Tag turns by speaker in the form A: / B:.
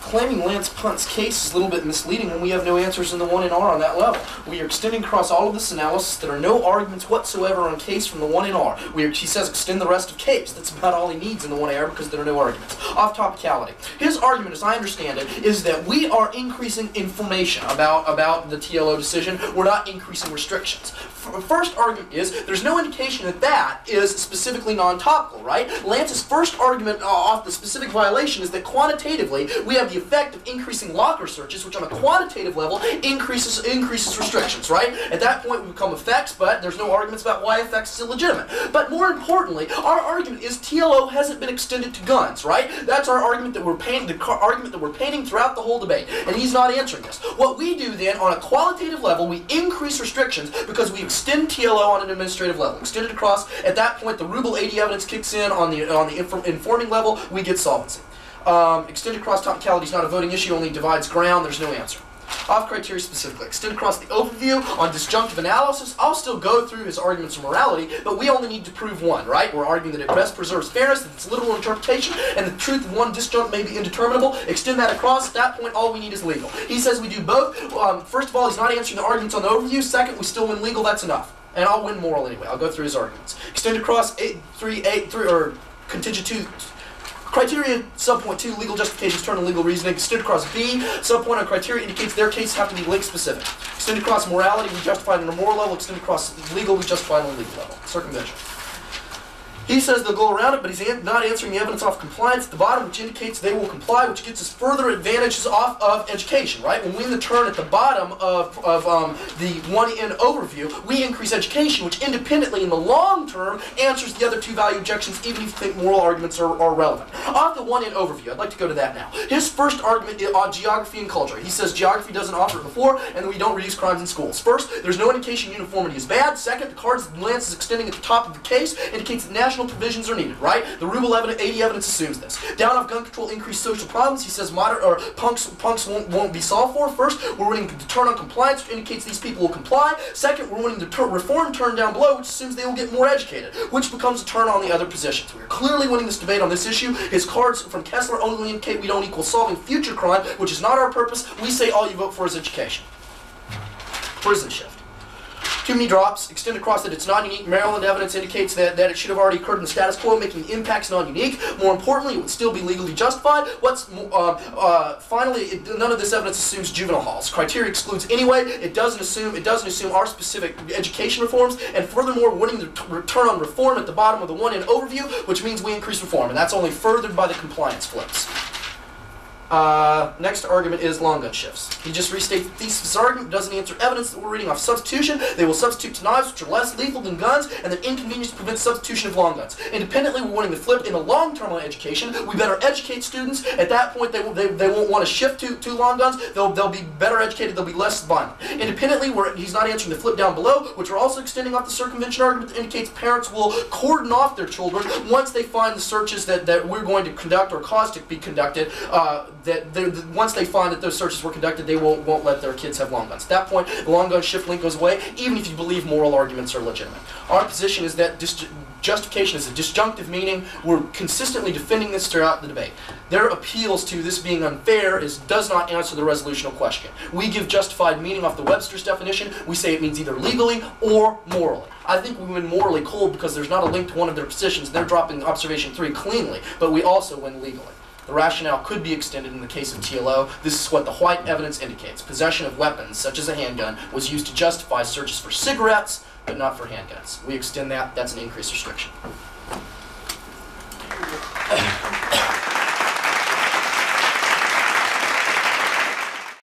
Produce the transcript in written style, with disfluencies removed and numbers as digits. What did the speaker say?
A: claiming Lance Punt's case is a little bit misleading when we have no answers in the 1 in R on that level. We are extending across all of this analysis. There are no arguments whatsoever on case from the 1 in R. He says extend the rest of case. That's about all he needs in the 1 in R because there are no arguments. Off topicality. His argument, as I understand it, is that we are increasing information about the TLO decision. We're not increasing restrictions. First argument is there's no indication that that is specifically non-topical, right? Lance's first argument off the specific violation is that quantitatively we have the effect of increasing locker searches, which on a quantitative level increases restrictions, right? At that point we become effects, but there's no arguments about why effects is illegitimate. But more importantly, our argument is TLO hasn't been extended to guns, right? That's our argument that we're painting, the argument that we're painting throughout the whole debate, and he's not answering this. What we do then, on a qualitative level, we increase restrictions because we extend TLO on an administrative level. Extend it across. At that point, the Rubel 80 evidence kicks in on the informing level. We get solvency. Extend across topicality is not a voting issue. Only divides ground. There's no answer. Off criteria specifically. Extend across the overview on disjunctive analysis. I'll still go through his arguments of morality, but we only need to prove one, right? We're arguing that it best preserves fairness, that it's literal interpretation, and the truth of one disjunct may be indeterminable. Extend that across. At that point, all we need is legal. He says we do both. First of all, he's not answering the arguments on the overview. Second, we still win legal. That's enough. And I'll win moral anyway. I'll go through his arguments. Extend across 8.3, or contingent 2. Criteria, subpoint 2, legal justifications turn to legal reasoning. Extend across B, subpoint on criteria indicates their cases have to be link specific. Extend across morality, we justify it on a moral level. Extend across legal, we justify it on a legal level. Circumvention. He says they'll go around it, but he's not answering the evidence off compliance at the bottom, which indicates they will comply, which gets us further advantages off of education, right? When we in the turn at the bottom of the 1N overview, we increase education, which independently in the long term answers the other two value objections, even if you think moral arguments are relevant. Off the 1N overview, I'd like to go to that now. His first argument is on geography and culture. He says geography doesn't offer it before, and we don't reduce crimes in schools. First, there's no indication uniformity is bad. Second, the cards Lance is extending at the top of the case indicates that national provisions are needed, right? The Rubel 80 evidence assumes this. Down off gun control, increased social problems. He says punks won't be solved for. First, we're winning the turn on compliance, which indicates these people will comply. Second, we're winning the reform turn down below, which assumes they will get more educated, which becomes a turn on the other positions. We are clearly winning this debate on this issue. His cards from Kessler only indicate we don't equal solving future crime, which is not our purpose. We say all you vote for is education. Prison shift. Too many drops. Extend across that it's non-unique. Maryland evidence indicates that it should have already occurred in the status quo, making the impacts non-unique. More importantly, it would still be legally justified. Finally, none of this evidence assumes juvenile halls. Criteria excludes anyway. It doesn't assume our specific education reforms. And furthermore, winning the return on reform at the bottom of the 1N overview, which means we increase reform, and that's only furthered by the compliance flips. Next argument is long gun shifts. He just restates the thesis argument, doesn't answer evidence that we're reading off substitution. They will substitute to knives, which are less lethal than guns, and that inconvenience prevents substitution of long guns. Independently, we're winning the flip in the long term on education. We better educate students. At that point, they won't want to shift to long guns. They'll be better educated. They'll be less violent. Independently, he's not answering the flip down below, which we're also extending off the circumvention argument that indicates parents will cordon off their children once they find the searches that we're going to conduct or cause to be conducted. Once they find that those searches were conducted, they won't let their kids have long guns. At that point, the long gun shift link goes away, even if you believe moral arguments are legitimate. Our position is that justification is a disjunctive meaning. We're consistently defending this throughout the debate. Their appeals to this being unfair does not answer the resolutional question. We give justified meaning off the Webster's definition. We say it means either legally or morally. I think we win morally cold because there's not a link to one of their positions. They're dropping observation 3 cleanly, but we also win legally. The rationale could be extended in the case of TLO. This is what the White evidence indicates. Possession of weapons, such as a handgun, was used to justify searches for cigarettes, but not for handguns. We extend that. That's an increased restriction.